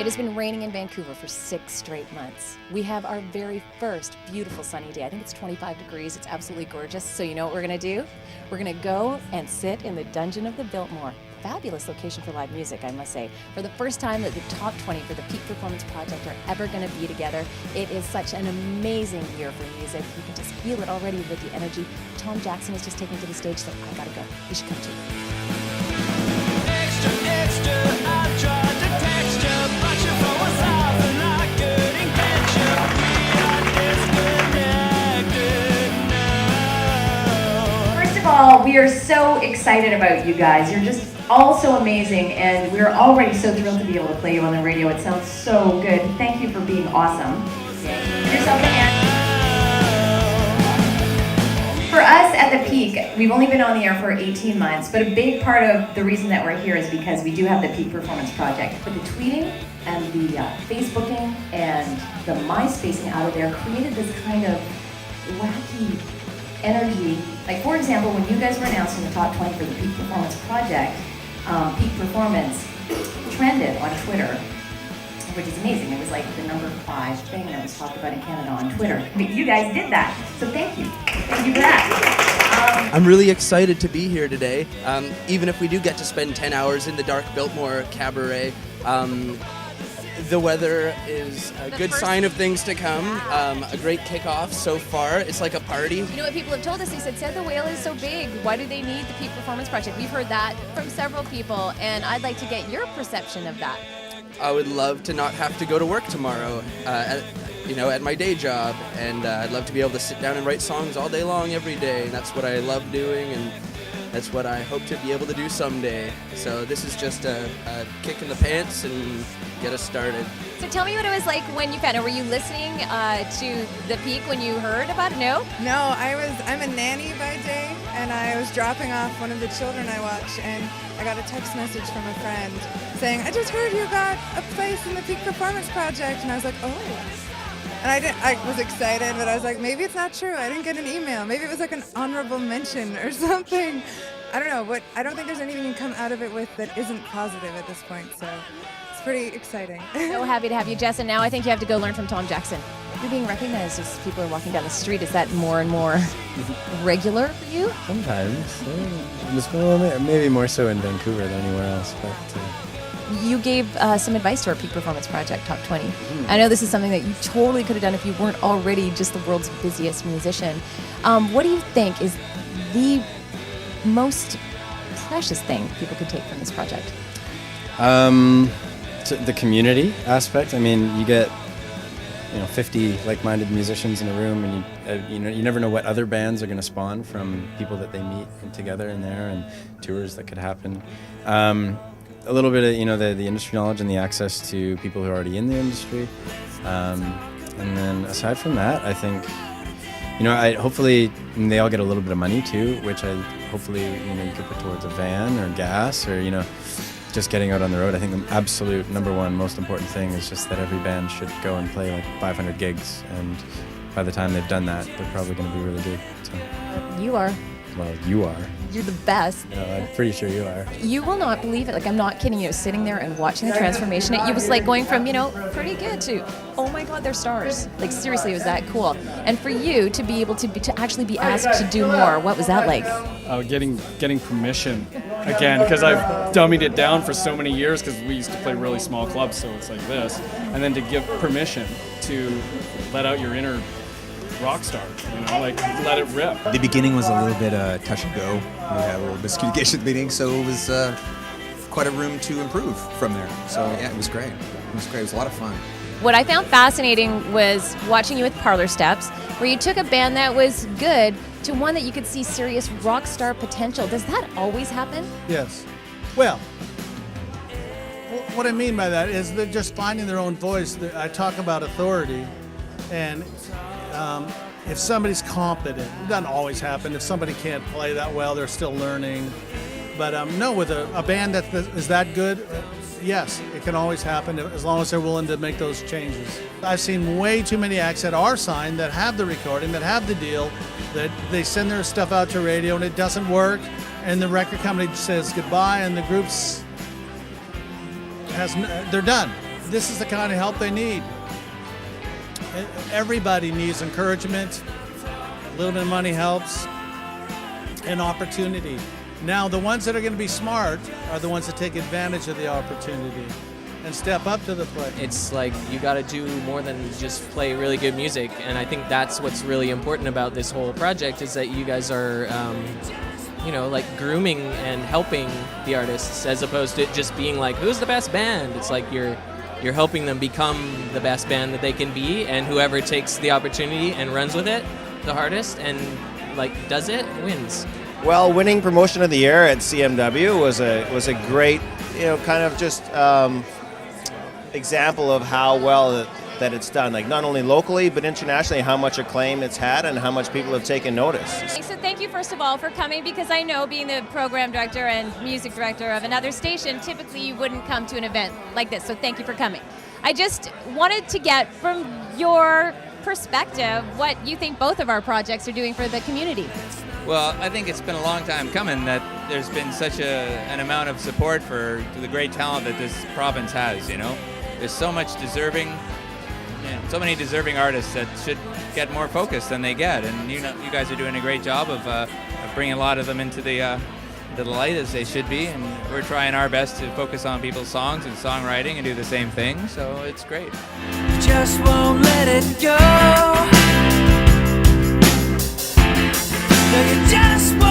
It has been raining in Vancouver for 6 straight months. We have our very first beautiful sunny day. I think it's 25 degrees. It's absolutely gorgeous. So you know what we're going to do? We're going to go and sit in the dungeon of the Biltmore. Fabulous location for live music, I must say. For the first time that the top 20 for the Peak Performance Project are ever going to be together. It is such an amazing year for music. You can just feel it already with the energy. Tom Jackson is just taking to the stage, so I gotta go. You should come too. Extra, extra, I tried to text you, but your phone was off and I couldn't get you. We are disconnected now. First of all, we are so excited about you guys. You're just all so amazing, and we're already so thrilled to be able to play you on the radio. It sounds so good. Thank you for being awesome. Give yourself a hand. For us at the Peak, we've only been on the air for 18 months, but a big part of the reason that we're here is because we do have the Peak Performance Project. But the tweeting and the Facebooking and the MySpacing out of there created this kind of wacky energy. Like, for example, when you guys were announced in the top 20 for the Peak Performance Project, Peak Performance trended on Twitter, which is amazing. It was like the number 5 thing that was talked about in Canada on Twitter. But you guys did that, so thank you. Thank you for that. I'm really excited to be here today. Even if we do get to spend 10 hours in the dark Biltmore Cabaret, the weather is a good sign of things to come. A great kickoff so far. It's like a party. You know what people have told us? They said the whale is so big. Why do they need the Peak Performance Project? We've heard that from several people, and I'd like to get your perception of that. I would love to not have to go to work tomorrow, at my day job, and I'd love to be able to sit down and write songs all day long, every day, and that's what I love doing, and that's what I hope to be able to do someday. So this is just a kick in the pants and get us started. So tell me what it was like when you found it. Were you listening to the Peak when you heard about it? No? No, I'm a nanny by day, and I was dropping off one of the children I watch, and I got a text message from a friend saying, I just heard you got a place in the Peak Performance Project, and I was like, oh. And I was excited, but I was like, maybe it's not true. I didn't get an email. Maybe it was like an honorable mention or something. I don't know. I don't think there's anything you can come out of it with that isn't positive at this point, so it's pretty exciting. So happy to have you, Jess, and now I think you have to go learn from Tom Jackson. You're being recognized as people are walking down the street. Is that more and more regular for you? Sometimes. Maybe more so in Vancouver than anywhere else, but... You gave some advice to our Peak Performance Project Top 20. I know this is something that you totally could have done if you weren't already just the world's busiest musician. What do you think is the most precious thing people could take from this project? The community aspect. I mean, you get 50 like-minded musicians in a room, and you never know what other bands are going to spawn from people that they meet together in there, and tours that could happen. A little bit of the industry knowledge and the access to people who are already in the industry, and then aside from that, I think hopefully they all get a little bit of money too, which hopefully you could put towards a van or gas or just getting out on the road. I think the absolute number one most important thing is just that every band should go and play like 500 gigs, and by the time they've done that, they're probably going to be really good. So. You are. Well, you are. You're the best. No, I'm pretty sure you are. You will not believe it. Like, I'm not kidding you. Sitting there and watching the transformation, it was like going from, pretty good to, oh my God, they're stars. Like, seriously, it was that cool. And for you to be able to actually be asked to do more, what was that like? Getting permission again, because I've dummied it down for so many years because we used to play really small clubs, so it's like this. And then to give permission to let out your inner rock star, let it rip. The beginning was a little bit touch and go. We had a little miscommunication at the beginning, so it was quite a room to improve from there. So yeah, it was great. It was a lot of fun. What I found fascinating was watching you with Parlor Steps, where you took a band that was good to one that you could see serious rock star potential. Does that always happen? Yes. Well, what I mean by that is they're just finding their own voice. I talk about authority, and if somebody's competent, it doesn't always happen. If somebody can't play that well, they're still learning. But no, with a band that is that good, yes, it can always happen as long as they're willing to make those changes. I've seen way too many acts that are signed, that have the recording, that have the deal, that they send their stuff out to radio and it doesn't work, and the record company says goodbye, and the groups they're done. this is the kind of help they need. Everybody needs encouragement. A little bit of money helps. And opportunity. Now, the ones that are going to be smart are the ones that take advantage of the opportunity and step up to the plate. It's like you got to do more than just play really good music, and I think that's what's really important about this whole project is that you guys are, like grooming and helping the artists as opposed to just being like, who's the best band? It's like you're helping them become the best band that they can be, and whoever takes the opportunity and runs with it the hardest and does it wins. Well, winning promotion of the year at CMW was a great, kind of just example of how well that it's done. Like not only locally but internationally, how much acclaim it's had and how much people have taken notice. So thank you first of all for coming, because I know being the program director and music director of another station, typically you wouldn't come to an event like this. So thank you for coming. I just wanted to get from your perspective what you think both of our projects are doing for the community. Well, I think it's been a long time coming that there's been such an amount of support for the great talent that this province has, There's so much so many deserving artists that should get more focus than they get, and you guys are doing a great job of bringing a lot of them into the light as they should be, and we're trying our best to focus on people's songs and songwriting and do the same thing, so it's great. Just won't let it go. No, you just won't.